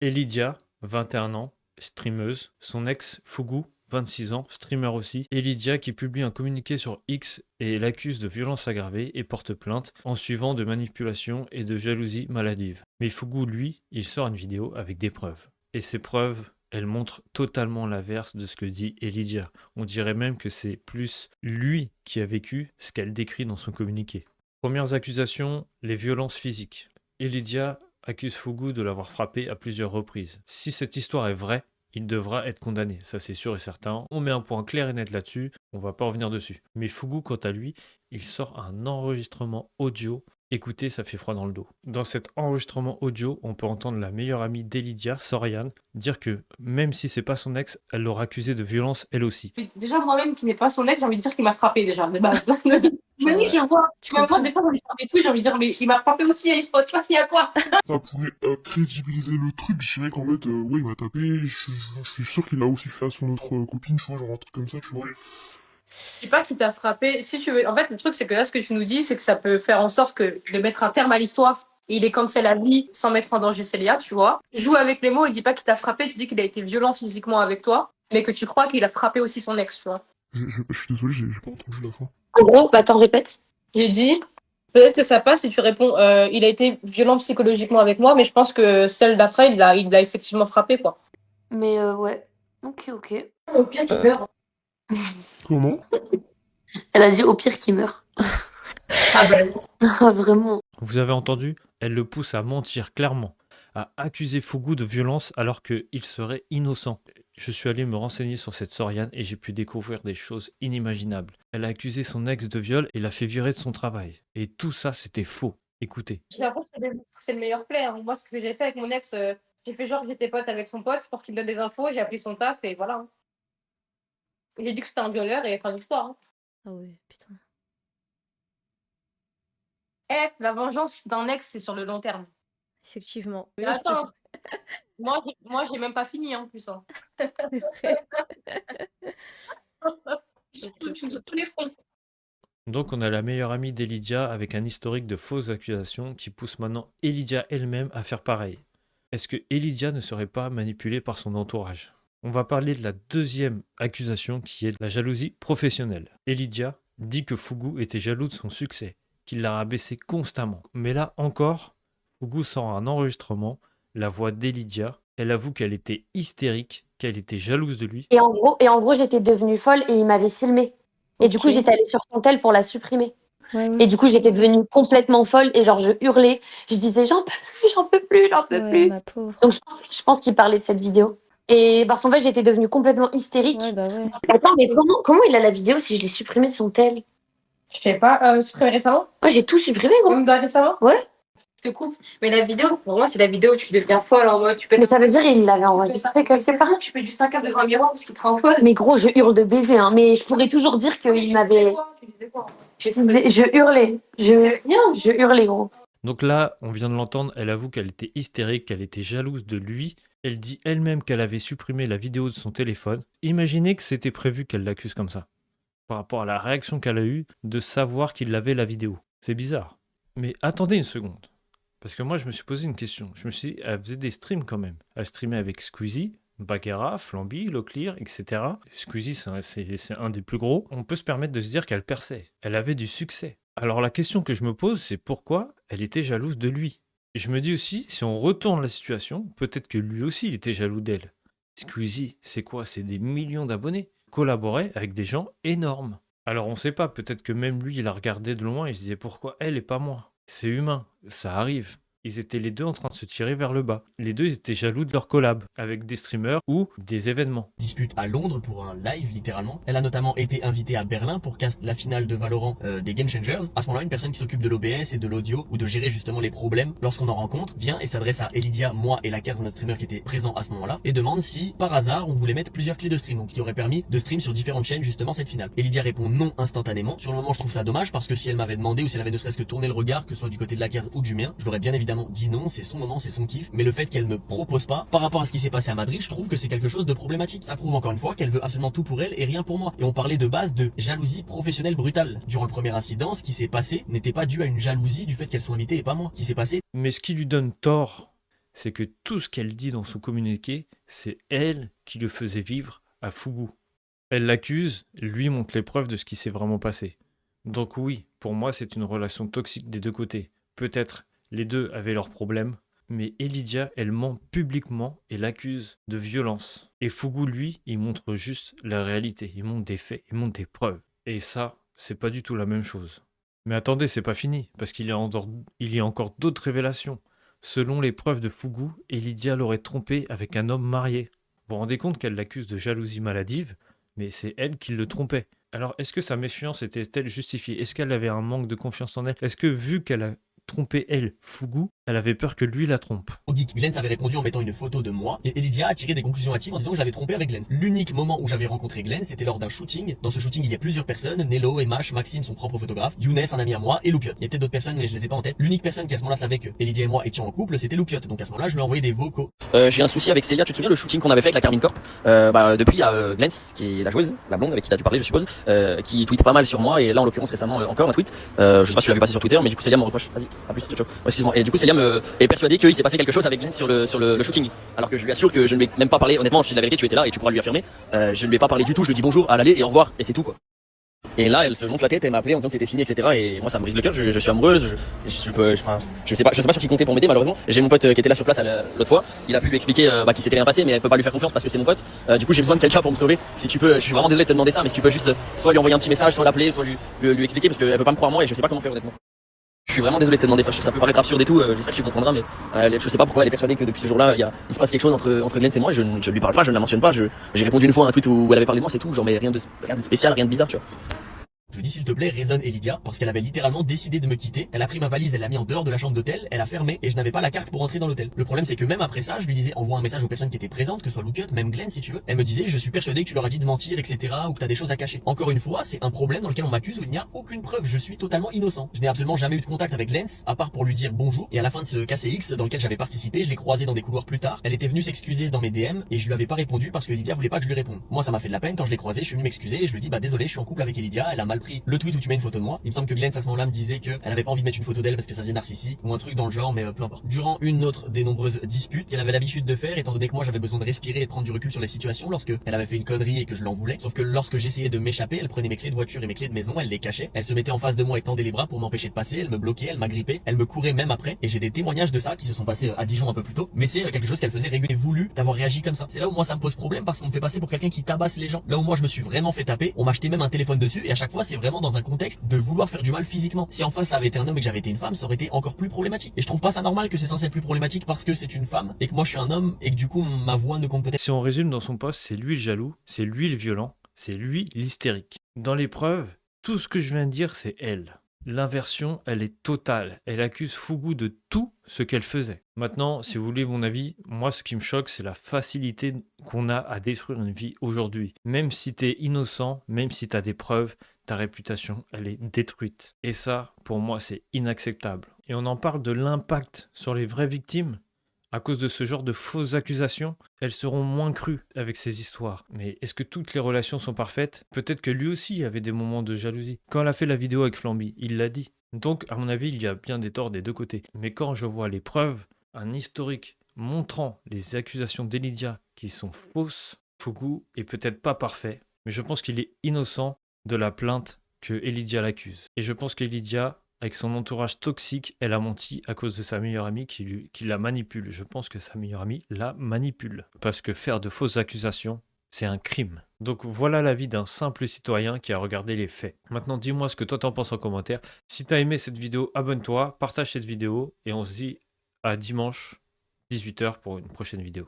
Elidia, 21 ans, streameuse. Son ex, Fugu, 26 ans, streamer aussi. Elidia qui publie un communiqué sur X et l'accuse de violence aggravée et porte plainte en suivant de manipulation et de jalousie maladive. Mais Fugu, lui, il sort une vidéo avec des preuves. Et ces preuves, elles montrent totalement l'inverse de ce que dit Elidia. On dirait même que c'est plus lui qui a vécu ce qu'elle décrit dans son communiqué. Premières accusations, les violences physiques. Elidia accuse Fugu de l'avoir frappé à plusieurs reprises. Si cette histoire est vraie, il devra être condamné, ça c'est sûr et certain. On met un point clair et net là-dessus, on va pas revenir dessus. Mais Fugu, quant à lui, il sort un enregistrement audio. Écoutez, ça fait froid dans le dos. Dans cet enregistrement audio, on peut entendre la meilleure amie d'Elidia, Soriane, dire que même si c'est pas son ex, elle l'aura accusé de violence elle aussi. Déjà, moi-même qui n'est pas son ex, j'ai envie de dire qu'il m'a frappé déjà, de base. Mais oui, je vois. Tu vois, moi, des fois, j'ai envie de faire des trucs, j'ai envie de dire, mais il m'a frappé aussi, il se passe pas, il y a quoi? Ça pourrait crédibiliser le truc, je dirais qu'en fait, ouais, il m'a tapé, je suis sûr qu'il a aussi fait à son autre copine, tu vois, genre un truc comme ça, tu vois. Je dis pas qu'il t'a frappé. Si tu veux, en fait, le truc, c'est que là, ce que tu nous dis, c'est que ça peut faire en sorte que de mettre un terme à l'histoire. Il est cancel à vie sans mettre en danger Célia, tu vois. Joue avec les mots, il dit pas qu'il t'a frappé, tu dis qu'il a été violent physiquement avec toi, mais que tu crois qu'il a frappé aussi son ex, tu vois. Je suis désolé, j'ai pas entendu la fin. En gros, bah, t'en répètes. J'ai dit, peut-être que ça passe si tu réponds, il a été violent psychologiquement avec moi, mais je pense que celle d'après, il l'a effectivement frappé, quoi. Mais ouais. Ok, ok. Au pire, qu'il meurt. Comment? Elle a dit au pire qu'il meurt. Ah ben, Ah, vraiment. Vous avez entendu? Elle le pousse à mentir clairement, à accuser Fugu de violence alors qu'il serait innocent. Je suis allé me renseigner sur cette Soriane et j'ai pu découvrir des choses inimaginables. Elle a accusé son ex de viol et l'a fait virer de son travail. Et tout ça, c'était faux. Écoutez. j'ai l'impression que c'est le meilleur play. Hein. Moi, c'est ce que j'ai fait avec mon ex. J'ai fait genre que j'étais pote avec son pote pour qu'il me donne des infos. J'ai appelé son taf et voilà. Hein. J'ai dit que c'était un violeur et fin de l'histoire. Hein. Ah ouais, putain. Eh, la vengeance d'un ex, c'est sur le long terme. Effectivement. Mais attends, moi, j'ai même pas fini en plus. Hein. Je suis sur tous les fronts. Donc on a la meilleure amie d'Elidia avec un historique de fausses accusations qui pousse maintenant Elidia elle-même à faire pareil. Est-ce que Elidia ne serait pas manipulée par son entourage? On va parler de la deuxième accusation qui est la jalousie professionnelle. Elidia dit que Fugu était jaloux de son succès, qu'il l'a rabaissé constamment. Mais là encore, Fugu sort un enregistrement, la voix d'Elidia. Elle avoue qu'elle était hystérique, qu'elle était jalouse de lui. Et en gros, j'étais devenue folle et il m'avait filmé. Et du coup, j'étais allée sur son tel pour la supprimer. Ouais, ouais. Et du coup, j'étais devenue complètement folle et genre, je hurlais. Je disais, j'en peux plus, j'en peux plus, j'en peux Ouais, plus. ma pauvre. Donc, je pense qu'il parlait de cette vidéo. Et parce qu'en fait, j'étais devenue complètement hystérique. Ouais, bah ouais. Attends, mais comment il a la vidéo si je l'ai supprimée de son tel? Je sais pas, supprimé récemment? Moi, j'ai tout supprimé, gros. Même dans récemment? Ouais. Je te coupe. Mais la vidéo, pour moi, c'est la vidéo où tu deviens folle en mode. Tu peux Mais ça veut dire qu'il l'avait enregistré quelque part. Tu peux juste un câble devant un miroir parce qu'il te rend folle. Mais gros, je hurle de baiser, hein. Mais je pourrais toujours dire qu'il m'avait. Tu disais quoi? Je hurlais. Je hurlais, gros. Donc là, on vient de l'entendre, elle avoue qu'elle était hystérique, qu'elle était jalouse de lui. Elle dit elle-même qu'elle avait supprimé la vidéo de son téléphone. Imaginez que c'était prévu qu'elle l'accuse comme ça. Par rapport à la réaction qu'elle a eue de savoir qu'il avait la vidéo. C'est bizarre. Mais attendez une seconde. Parce que moi, je me suis posé une question. Je me suis dit, elle faisait des streams quand même. Elle streamait avec Squeezie, Bagheera, Flamby, Locklear, etc. Squeezie, c'est un des plus gros. On peut se permettre de se dire qu'elle perçait. Elle avait du succès. Alors la question que je me pose, c'est pourquoi elle était jalouse de lui. Et je me dis aussi, si on retourne la situation, peut-être que lui aussi, il était jaloux d'elle. Squeezie, c'est quoi? C'est des millions d'abonnés. Collaborait avec des gens énormes. Alors on sait pas, peut-être que même lui, il la regardait de loin et il se disait pourquoi elle et pas moi? C'est humain, ça arrive. Ils étaient les deux en train de se tirer vers le bas. Les deux ils étaient jaloux de leur collab avec des streamers ou des événements. Dispute à Londres pour un live littéralement. Elle a notamment été invitée à Berlin pour cast la finale de Valorant des Game Changers. À ce moment-là, une personne qui s'occupe de l'OBS et de l'audio ou de gérer justement les problèmes lorsqu'on en rencontre vient et s'adresse à Elidia, moi et la carte de notre streamer qui était présent à ce moment-là et demande si par hasard on voulait mettre plusieurs clés de stream, donc qui aurait permis de stream sur différentes chaînes justement cette finale. Elidia répond non instantanément. Sur le moment, je trouve ça dommage parce que si elle m'avait demandé ou si elle avait ne serait-ce que tourné le regard, que ce soit du côté de la carte ou du mien, je l'aurais bien évidemment dit non, c'est son moment, c'est son kiff. Mais le fait qu'elle me propose pas, par rapport à ce qui s'est passé à Madrid, je trouve que c'est quelque chose de problématique. Ça prouve encore une fois qu'elle veut absolument tout pour elle et rien pour moi. Et on parlait de base de jalousie professionnelle brutale. Durant le premier incident, ce qui s'est passé n'était pas dû à une jalousie du fait qu'elle soit invitée et pas moi. Ce qui s'est passé. Mais ce qui lui donne tort, c'est que tout ce qu'elle dit dans son communiqué, c'est elle qui le faisait vivre à Fugu. Elle l'accuse, lui montre les preuves de ce qui s'est vraiment passé. Donc oui, pour moi, c'est une relation toxique des deux côtés. Peut-être les deux avaient leurs problèmes, mais Elydia, elle ment publiquement et l'accuse de violence. Et Fugu, lui, il montre juste la réalité, il montre des faits, il montre des preuves. Et ça, c'est pas du tout la même chose. Mais attendez, c'est pas fini, parce qu'il y a encore d'autres révélations. Selon les preuves de Fugu, Elydia l'aurait trompé avec un homme marié. Vous vous rendez compte qu'elle l'accuse de jalousie maladive, mais c'est elle qui le trompait. Alors, est-ce que sa méfiance était-elle justifiée? Est-ce qu'elle avait un manque de confiance en elle? Est-ce que, vu qu'elle a trompé elle, Fugu, elle avait peur que lui la trompe? Glens avait répondu en mettant une photo de moi et Elydia a tiré des conclusions hâtives en disant que je l'avais trompé avec Glens. L'unique moment où j'avais rencontré Glens, c'était lors d'un shooting. Dans ce shooting, il y a plusieurs personnes, Nello, Emash, Maxime, son propre photographe, Younes, un ami à moi, et Loupiot. Il y a peut-être d'autres personnes, mais je les ai pas en tête. L'unique personne qui à ce moment-là savait que Elydia et moi étions en couple, c'était Loupiot. Donc à ce moment-là, je lui ai envoyé des vocaux. J'ai un souci avec Célia, tu te souviens le shooting qu'on avait fait avec la Carmine Corp? Depuis il y a Glens, qui est la joueuse, la blonde avec qui t'as dû parler je suppose, qui tweet pas mal sur moi, et là en l'occurrence récemment encore un tweet. Je sais pas si tu l'as vu passer sur Twitter, mais du coup Célia me reproche. Vas-y, à plus, ciao. Excuse-moi. Et du coup Célia est persuadée qu'il s'est passé quelque chose avec Glens sur le shooting. Alors que je lui assure que je ne lui ai même pas parlé, honnêtement, je dis la vérité, tu étais là et tu pourras lui affirmer. Je ne lui ai pas parlé du tout, je lui dis bonjour à l'aller et au revoir, et c'est tout quoi. Et là, elle se monte la tête, elle m'a appelé en disant que c'était fini, etc. Et moi, ça me brise le cœur. Je suis amoureuse. Je sais pas sur qui compter pour m'aider malheureusement. J'ai mon pote qui était là sur place l'autre fois. Il a pu lui expliquer qu'il s'était rien passé, mais elle peut pas lui faire confiance parce que c'est mon pote. Du coup, j'ai besoin de quelqu'un pour me sauver. Si tu peux, je suis vraiment désolé de te demander ça, mais si tu peux juste soit lui envoyer un petit message, soit l'appeler, soit lui expliquer parce qu'elle veut pas me croire moi et je sais pas comment faire honnêtement. Je suis vraiment désolé de te demander ça. Ça peut paraître absurde et tout. J'espère que tu comprendras, mais je sais pas pourquoi elle est persuadée que depuis ce jour-là, il se passe quelque chose entre Glens et moi. Je lui parle pas, je ne la mentionne pas. J'ai répondu une fois à un tweet où elle avait parlé de moi, c'est tout. Genre mais rien de spécial, rien de bizarre, tu vois. Je dis s'il te plaît, raisonne Elydia, parce qu'elle avait littéralement décidé de me quitter. Elle a pris ma valise, elle l'a mis en dehors de la chambre d'hôtel, elle a fermé et je n'avais pas la carte pour entrer dans l'hôtel. Le problème c'est que même après ça, je lui disais envoie un message aux personnes qui étaient présentes, que ce soit Loupiot, même Glenn si tu veux. Elle me disait je suis persuadé que tu leur as dit de mentir, etc. ou que t'as des choses à cacher. Encore une fois, c'est un problème dans lequel on m'accuse où il n'y a aucune preuve. Je suis totalement innocent. Je n'ai absolument jamais eu de contact avec Glens, à part pour lui dire bonjour. Et à la fin de ce KCX dans lequel j'avais participé, je l'ai croisé dans des couloirs plus tard. Elle était venue s'excuser dans mes DM et je lui avais pas répondu parce que Elydia voulait pas que je lui réponde. Moi ça m'a fait de la peine quand je l'ai croisé, je suis venu m'excuser et je lui dis bah désolé, je suis en couple avec Elydia, elle a mal pris le tweet où tu mets une photo de moi. Il me semble que Glens à ce moment-là me disait qu'elle avait pas envie de mettre une photo d'elle parce que ça devient narcissique ou un truc dans le genre, mais peu importe. Durant une autre des nombreuses disputes qu'elle avait l'habitude de faire, étant donné que moi j'avais besoin de respirer et de prendre du recul sur les situations lorsque elle avait fait une connerie et que je l'en voulais. Sauf que lorsque j'essayais de m'échapper, elle prenait mes clés de voiture et mes clés de maison, elle les cachait. Elle se mettait en face de moi et tendait les bras pour m'empêcher de passer. Elle me bloquait, elle m'agrippait, elle me courait même après. Et j'ai des témoignages de ça qui se sont passés à Dijon un peu plus tôt. Mais c'est quelque chose qu'elle faisait régulièrement, voulu d'avoir réagi comme ça. C'est là où moi ça me pose problème parce qu'on me fait passer pour quelqu'un qui tabasse les gens. Là où moi je me suis vraiment fait taper, on m'a acheté même un téléphone dessus et à chaque fois c'est vraiment dans un contexte de vouloir faire du mal physiquement. Si en face ça avait été un homme et que j'avais été une femme, ça aurait été encore plus problématique. Et je trouve pas ça normal que c'est censé être plus problématique parce que c'est une femme et que moi je suis un homme et que du coup ma voix ne compte peut-être. Si on résume dans son poste, c'est lui le jaloux, c'est lui le violent, c'est lui l'hystérique. Dans les preuves, tout ce que je viens de dire, c'est elle. L'inversion, elle est totale. Elle accuse Fugu de tout ce qu'elle faisait. Maintenant, si vous voulez mon avis, moi ce qui me choque, c'est la facilité qu'on a à détruire une vie aujourd'hui. Même si t'es innocent, même si t'as des preuves, ta réputation, elle est détruite. Et ça, pour moi, c'est inacceptable. Et on en parle de l'impact sur les vraies victimes. À cause de ce genre de fausses accusations, elles seront moins crues avec ces histoires. Mais est-ce que toutes les relations sont parfaites? Peut-être que lui aussi avait des moments de jalousie. Quand elle a fait la vidéo avec Flamby, il l'a dit. Donc, à mon avis, il y a bien des torts des deux côtés. Mais quand je vois les preuves, un historique montrant les accusations d'Elydia qui sont fausses, Fugu est peut-être pas parfait, mais je pense qu'il est innocent de la plainte que Elydia l'accuse. Et je pense qu'Elydia, avec son entourage toxique, elle a menti à cause de sa meilleure amie qui la manipule. Je pense que sa meilleure amie la manipule. Parce que faire de fausses accusations, c'est un crime. Donc voilà l'avis d'un simple citoyen qui a regardé les faits. Maintenant, dis-moi ce que toi t'en penses en commentaire. Si t'as aimé cette vidéo, abonne-toi, partage cette vidéo et on se dit à dimanche 18 h pour une prochaine vidéo.